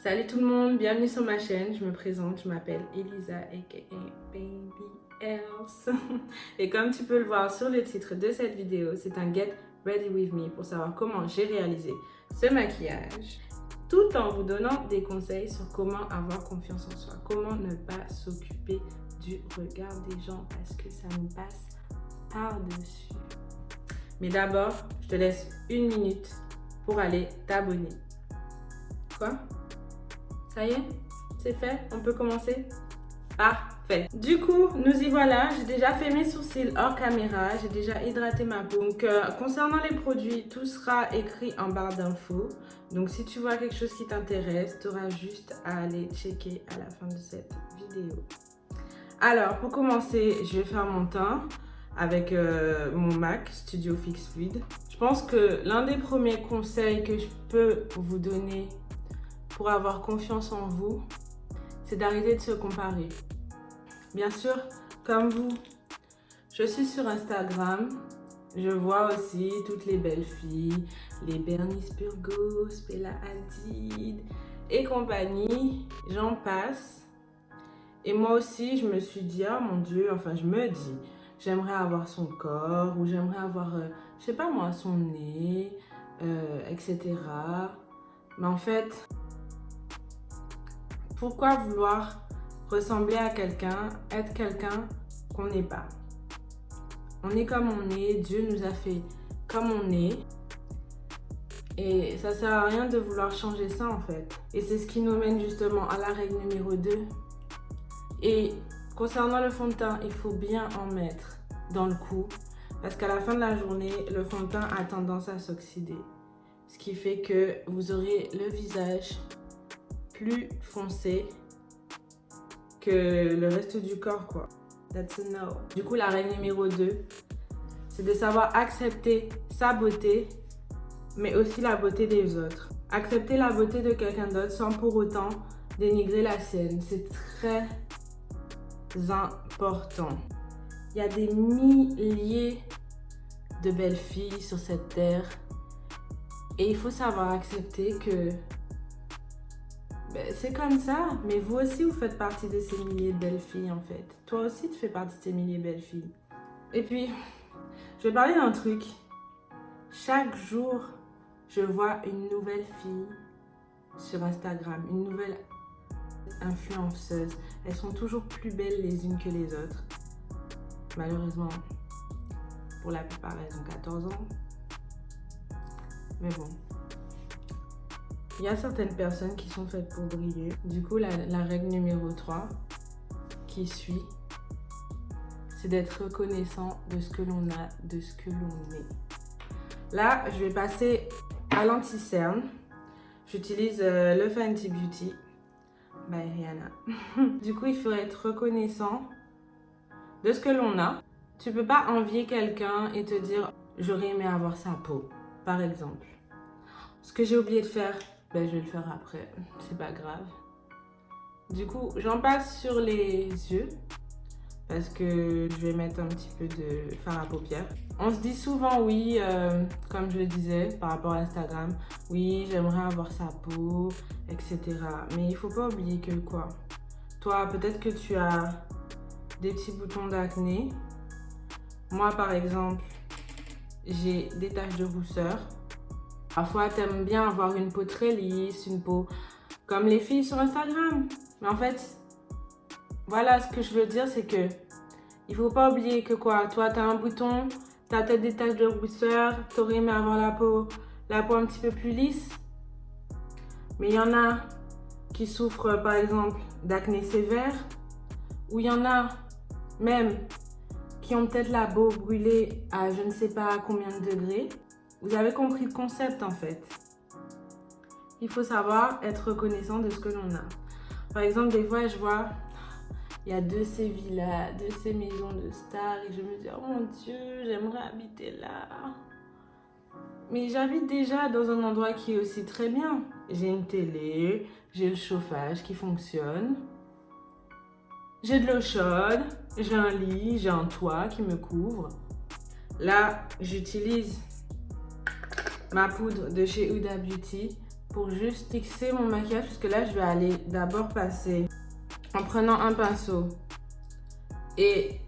Salut tout le monde, bienvenue sur ma chaîne. Je me présente, je m'appelle Elisa aka Baby Else. Et comme tu peux le voir sur le titre de cette vidéo, c'est un Get Ready With Me pour savoir comment j'ai réalisé ce maquillage, tout en vous donnant des conseils sur comment avoir confiance en soi, comment ne pas s'occuper du regard des gens parce que ça nous passe par-dessus. Mais d'abord, je te laisse une minute pour aller t'abonner. Quoi? Ça y est? C'est fait? On peut commencer? Parfait. Du coup, nous y voilà. J'ai déjà fait mes sourcils hors caméra. J'ai déjà hydraté ma peau. Donc, concernant les produits, tout sera écrit en barre d'infos. Donc, si tu vois quelque chose qui t'intéresse, tu auras juste à aller checker à la fin de cette vidéo. Alors, pour commencer, je vais faire mon teint avec mon MAC Studio Fix Fluid. Je pense que l'un des premiers conseils que je peux vous donner pour avoir confiance en vous, c'est d'arrêter de se comparer. Bien sûr, comme vous, je suis sur Instagram, je vois aussi toutes les belles filles, les Bernice Burgos, Bella Hadid et compagnie, j'en passe. Et moi aussi, je me suis dit, oh mon Dieu, enfin je me dis, j'aimerais avoir son corps ou j'aimerais avoir, je sais pas moi, son nez, etc. Mais en fait, pourquoi vouloir ressembler à quelqu'un, être quelqu'un qu'on n'est pas? On est comme on est, Dieu nous a fait comme on est. Et ça sert à rien de vouloir changer ça en fait. Et c'est ce qui nous mène justement à la règle numéro 2. Et concernant le fond de teint, il faut bien en mettre dans le cou. Parce qu'à la fin de la journée, le fond de teint a tendance à s'oxyder. Ce qui fait que vous aurez le visage plus foncé que le reste du corps, quoi. That's a no. Du coup, la règle numéro 2, c'est de savoir accepter sa beauté, mais aussi la beauté des autres. Accepter la beauté de quelqu'un d'autre sans pour autant dénigrer la sienne. C'est très important. Il y a des milliers de belles filles sur cette terre et il faut savoir accepter que c'est comme ça, mais vous aussi, vous faites partie de ces milliers de belles filles, en fait. Toi aussi, tu fais partie de ces milliers de belles filles. Et puis, je vais parler d'un truc. Chaque jour, je vois une nouvelle fille sur Instagram, une nouvelle influenceuse. Elles sont toujours plus belles les unes que les autres. Malheureusement, pour la plupart, elles ont 14 ans. Mais bon. Il y a certaines personnes qui sont faites pour briller. Du coup, la règle numéro 3 qui suit, c'est d'être reconnaissant de ce que l'on a, de ce que l'on est. Là, je vais passer à l'anti-cerne. J'utilise le Fenty Beauty by Rihanna. Du coup, il faut être reconnaissant de ce que l'on a. Tu peux pas envier quelqu'un et te dire « j'aurais aimé avoir sa peau », par exemple. Ce que j'ai oublié de faire, je vais le faire après, c'est pas grave. Du coup, j'en passe sur les yeux parce que je vais mettre un petit peu de fard à paupières. On se dit souvent oui, comme je le disais par rapport à Instagram, oui, j'aimerais avoir sa peau, etc. Mais il faut pas oublier que quoi? Toi, peut-être que tu as des petits boutons d'acné. Moi, par exemple, j'ai des taches de rousseur. Parfois, tu aimes bien avoir une peau très lisse, une peau comme les filles sur Instagram. Mais en fait, voilà, ce que je veux dire, c'est que il faut pas oublier que quoi, toi, tu as un bouton, tu as peut-être des taches de rousseur, tu aurais aimé avoir la peau un petit peu plus lisse. Mais il y en a qui souffrent, par exemple, d'acné sévère. Ou il y en a même qui ont peut-être la peau brûlée à je ne sais pas combien de degrés. Vous avez compris le concept en fait. Il faut savoir être reconnaissant de ce que l'on a. Par exemple, des fois, je vois, il y a de ces villas, de ces maisons de stars et je me dis, oh mon Dieu, j'aimerais habiter là. Mais j'habite déjà dans un endroit qui est aussi très bien. J'ai une télé, j'ai le chauffage qui fonctionne. J'ai de l'eau chaude, j'ai un lit, j'ai un toit qui me couvre. Là, j'utilise ma poudre de chez Huda Beauty pour juste fixer mon maquillage, parce que là, je vais aller d'abord passer en prenant un pinceau et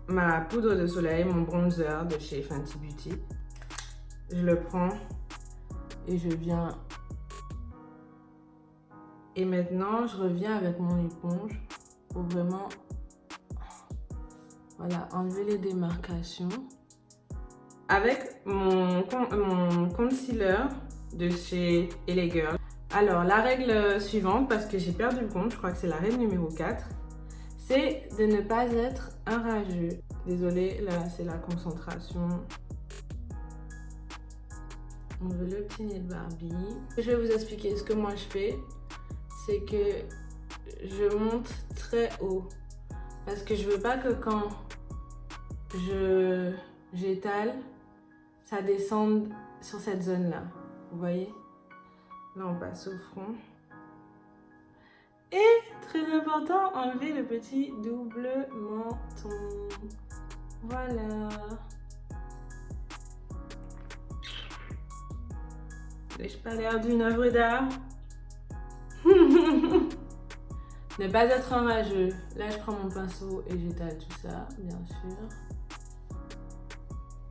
ma poudre de soleil, mon bronzer de chez Fenty Beauty. Je le prends et je viens. Et maintenant, je reviens avec mon éponge pour vraiment, voilà, enlever les démarcations. Avec mon concealer de chez LA Girl. Alors, la règle suivante, parce que j'ai perdu le compte, je crois que c'est la règle numéro 4, c'est de ne pas être un rageux. Désolée, là, c'est la concentration. On veut le petit nez de Barbie. Je vais vous expliquer ce que moi je fais. C'est que je monte très haut. Parce que je veux pas que quand j'étale, ça descende sur cette zone-là. Vous voyez? Là, on passe au front. Et, très important, enlever le petit double menton. Voilà. N'ai-je pas l'air d'une œuvre d'art? Ne pas être un rageux. Là, je prends mon pinceau et j'étale tout ça, bien sûr.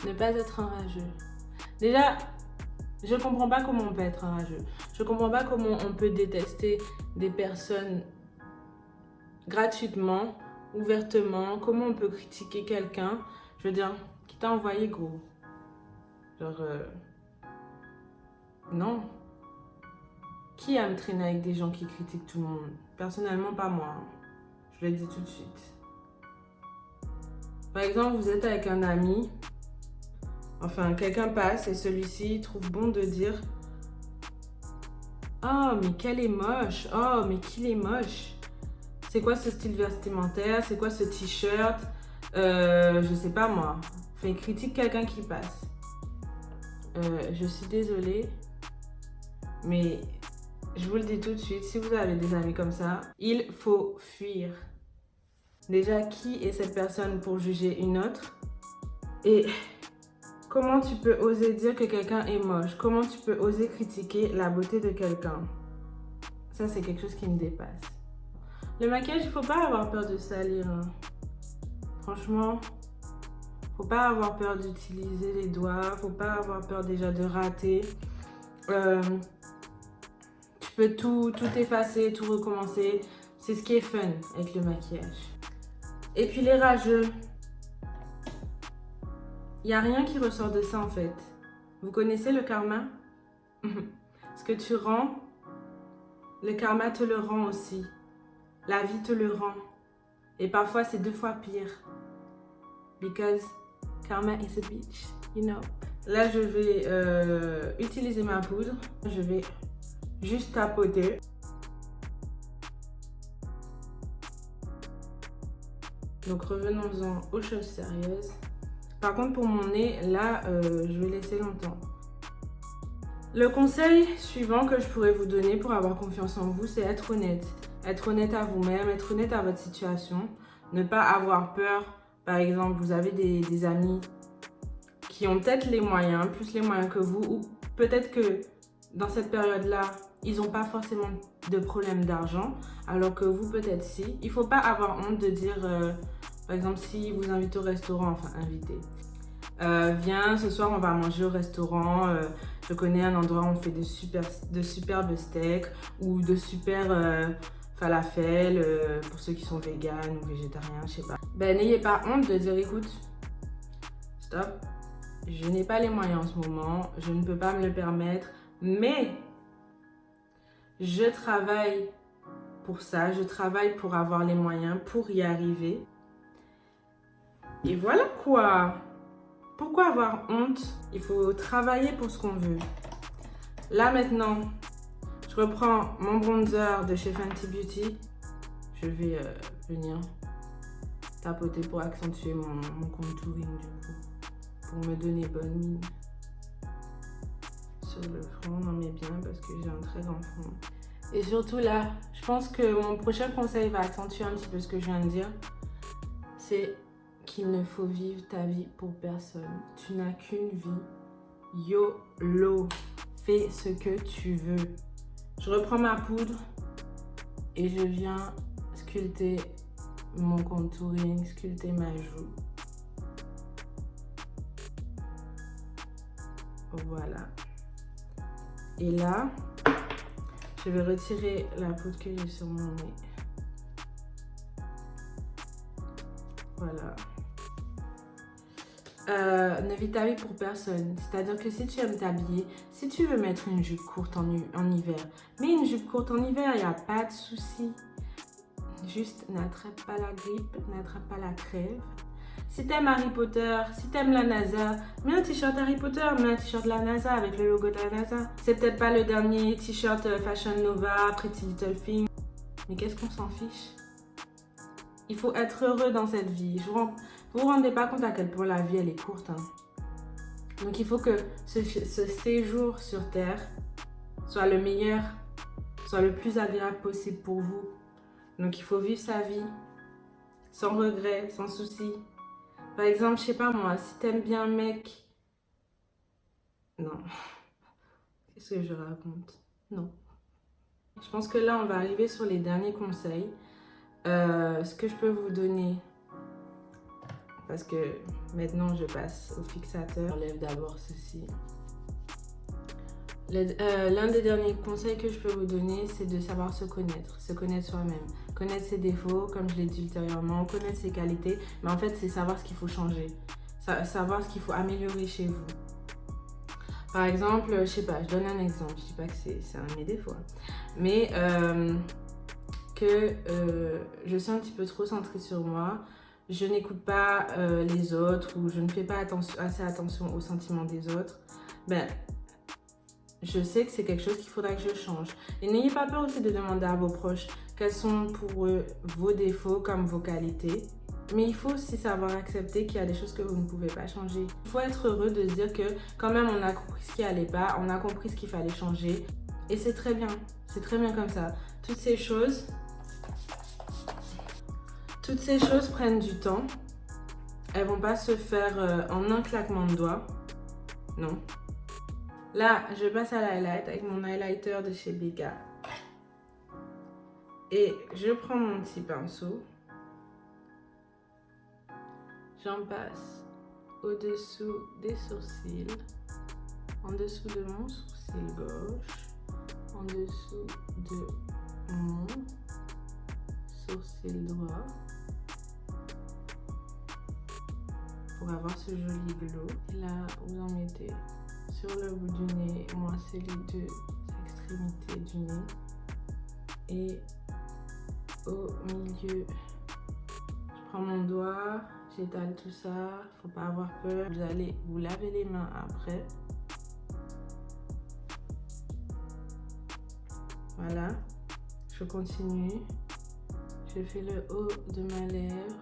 Ne pas être un rageux. Déjà, je comprends pas comment on peut être un rageux. Je comprends pas comment on peut détester des personnes gratuitement, ouvertement. Comment on peut critiquer quelqu'un. Je veux dire, qui t'a envoyé, gros? Genre, non. Qui aime traîner avec des gens qui critiquent tout le monde? Personnellement, pas moi. Je le dis tout de suite. Par exemple, vous êtes avec un ami. Enfin, quelqu'un passe et celui-ci trouve bon de dire « Oh, mais qu'elle est moche! Oh, mais qu'il est moche! C'est quoi ce style vestimentaire? C'est quoi ce t-shirt? Je sais pas moi. » Enfin, il critique quelqu'un qui passe. Je suis désolée, mais je vous le dis tout de suite, si vous avez des amis comme ça, il faut fuir. Déjà, qui est cette personne pour juger une autre? Et comment tu peux oser dire que quelqu'un est moche? Comment tu peux oser critiquer la beauté de quelqu'un? Ça, c'est quelque chose qui me dépasse. Le maquillage, il ne faut pas avoir peur de salir. Hein. Franchement, faut pas avoir peur d'utiliser les doigts. Faut pas avoir peur déjà de rater. Tu peux tout effacer, tout recommencer. C'est ce qui est fun avec le maquillage. Et puis les rageux. Il n'y a rien qui ressort de ça en fait. Vous connaissez le karma? Ce que tu rends, le karma te le rend aussi. La vie te le rend. Et parfois c'est 2 fois pire. Because karma is a bitch, you know. Là je vais utiliser ma poudre. Je vais juste tapoter. Donc revenons-en aux choses sérieuses. Par contre pour mon nez, là je vais laisser longtemps. Le conseil suivant que je pourrais vous donner pour avoir confiance en vous, c'est être honnête. Être honnête à vous-même, être honnête à votre situation. Ne pas avoir peur. Par exemple, vous avez des amis qui ont peut-être les moyens, plus les moyens que vous. Ou peut-être que dans cette période-là, ils n'ont pas forcément de problème d'argent. Alors que vous, peut-être si. Il ne faut pas avoir honte de dire, par exemple, si vous invitez au restaurant, enfin invitez. Viens, ce soir on va manger au restaurant. Je connais un endroit où on fait de superbes steaks ou de super falafel pour ceux qui sont véganes ou végétariens, je sais pas. Ben n'ayez pas honte de dire écoute, stop, je n'ai pas les moyens en ce moment, je ne peux pas me le permettre, mais je travaille pour ça, je travaille pour avoir les moyens, pour y arriver. Et voilà quoi! Pourquoi avoir honte? Il faut travailler pour ce qu'on veut. Là maintenant, je reprends mon bronzer de chez Fenty Beauty. Je vais venir tapoter pour accentuer mon contouring du coup. Pour me donner bonne mine. Sur le front, non mais bien parce que j'ai un très grand front. Et surtout là, je pense que mon prochain conseil va accentuer un petit peu ce que je viens de dire. C'est qu'il ne faut vivre ta vie pour personne. Tu n'as qu'une vie. YOLO. fais ce que tu veux. Je reprends ma poudre et je viens sculpter mon contouring, sculpter ma joue. Voilà. Et là, je vais retirer la poudre que j'ai sur mon nez. Voilà. Ne vis ta vie pour personne. C'est-à-dire que si tu aimes t'habiller, si tu veux mettre une jupe courte en hiver, mets une jupe courte en hiver, il n'y a pas de souci. Juste n'attrape pas la grippe, n'attrape pas la crève. Si t'aimes Harry Potter, si t'aimes la NASA, mets un t-shirt Harry Potter, mets un t-shirt de la NASA avec le logo de la NASA. C'est peut-être pas le dernier t-shirt Fashion Nova, Pretty Little Thing, mais qu'est-ce qu'on s'en fiche? Il faut être heureux dans cette vie. Vous vous rendez pas compte à quel point la vie elle est courte. Hein. Donc il faut que ce séjour sur Terre soit le meilleur, soit le plus agréable possible pour vous. Donc il faut vivre sa vie sans regret, sans souci. Par exemple, je sais pas moi, si t'aimes bien un mec... Non. Qu'est-ce que je raconte? Non. Je pense que là, on va arriver sur les derniers conseils. Ce que je peux vous donner, parce que maintenant je passe au fixateur. J'enlève d'abord ceci. L'un des derniers conseils que je peux vous donner, c'est de savoir se connaître soi-même, connaître ses défauts, comme je l'ai dit ultérieurement, connaître ses qualités, mais en fait c'est savoir ce qu'il faut changer, savoir ce qu'il faut améliorer chez vous. Par exemple, je sais pas, je donne un exemple, je dis pas que c'est un de mes défauts, mais je suis un petit peu trop centrée sur moi, je n'écoute pas les autres ou je ne fais pas assez attention aux sentiments des autres. Ben, je sais que c'est quelque chose qu'il faudra que je change. Et n'ayez pas peur aussi de demander à vos proches quels sont pour eux vos défauts comme vos qualités. Mais il faut aussi savoir accepter qu'il y a des choses que vous ne pouvez pas changer. Il faut être heureux de se dire que quand même on a compris ce qui allait pas, on a compris ce qu'il fallait changer. Et c'est très bien comme ça. Toutes ces choses prennent du temps. Elles vont pas se faire en un claquement de doigts. Non. Là, je passe à l'highlight avec mon highlighter de chez Becca. Et je prends mon petit pinceau. J'en passe au-dessous des sourcils, en dessous de mon sourcil gauche, en dessous de mon sourcil droit, pour avoir ce joli glow. Et là, vous en mettez sur le bout du nez, moi c'est les deux extrémités du nez, et au milieu, je prends mon doigt, j'étale tout ça, faut pas avoir peur, vous allez vous laver les mains après. Voilà, je continue, je fais le haut de ma lèvre.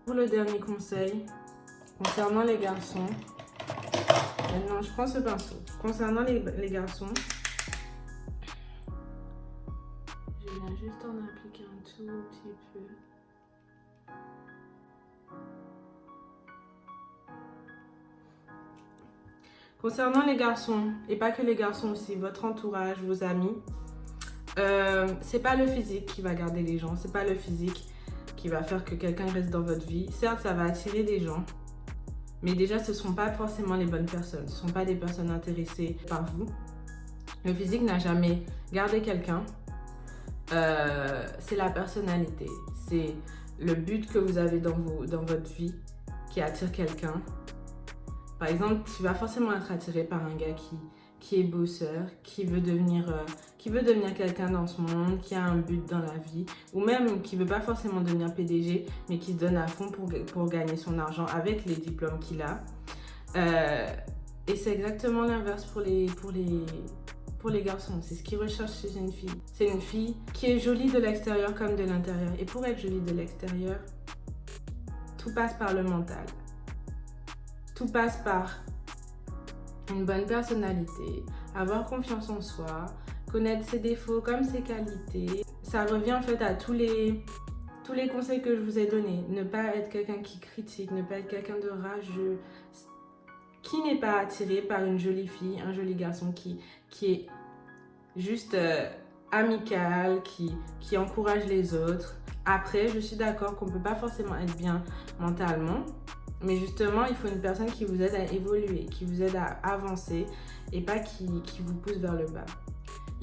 Pour le dernier conseil, concernant les garçons, maintenant je prends ce pinceau. Concernant les garçons, je viens juste en appliquer un tout petit peu. Concernant les garçons, et pas que les garçons aussi, votre entourage, vos amis, c'est pas le physique qui va garder les gens, c'est pas le physique qui va faire que quelqu'un reste dans votre vie. Certes, ça va attirer des gens, mais déjà, ce ne sont pas forcément les bonnes personnes, ce ne sont pas des personnes intéressées par vous. Le physique n'a jamais gardé quelqu'un, c'est la personnalité, c'est le but que vous avez dans votre vie qui attire quelqu'un. Par exemple, tu vas forcément être attiré par un gars qui est bosseur, qui veut devenir quelqu'un dans ce monde, qui a un but dans la vie, ou même qui veut pas forcément devenir PDG, mais qui se donne à fond pour gagner son argent avec les diplômes qu'il a. Et c'est exactement l'inverse pour les garçons. C'est ce qu'ils recherchent chez une fille. C'est une fille qui est jolie de l'extérieur comme de l'intérieur. Et pour être jolie de l'extérieur, tout passe par le mental. Tout passe par une bonne personnalité, avoir confiance en soi, connaître ses défauts comme ses qualités. Ça revient en fait à tous les conseils que je vous ai donnés. Ne pas être quelqu'un qui critique, ne pas être quelqu'un de rageux. qui n'est pas attiré par une jolie fille, un joli garçon qui est juste amical, qui encourage les autres. Après, je suis d'accord qu'on ne peut pas forcément être bien mentalement, mais justement, il faut une personne qui vous aide à évoluer, qui vous aide à avancer et pas qui vous pousse vers le bas.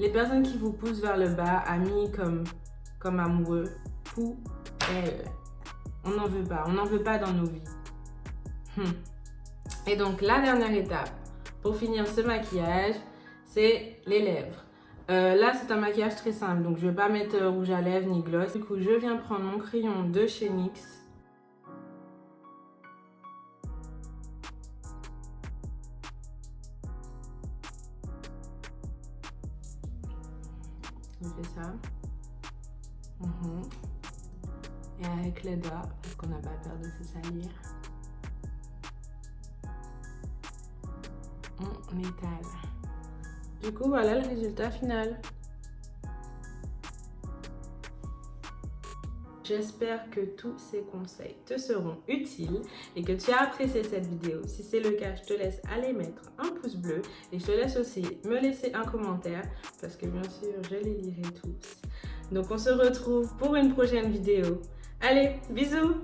Les personnes qui vous poussent vers le bas, amis comme amoureux, poubelle. On n'en veut pas dans nos vies. Et donc, la dernière étape pour finir ce maquillage, c'est les lèvres. Là, c'est un maquillage très simple, donc je ne vais pas mettre rouge à lèvres ni gloss. Du coup, je viens prendre mon crayon de chez NYX. Je fais ça. Et avec les doigts, parce qu'on n'a pas peur de se salir, on étale. Du coup, voilà le résultat final. J'espère que tous ces conseils te seront utiles et que tu as apprécié cette vidéo. Si c'est le cas, je te laisse aller mettre un pouce bleu et je te laisse aussi me laisser un commentaire parce que bien sûr, je les lirai tous. Donc, on se retrouve pour une prochaine vidéo. Allez, bisous!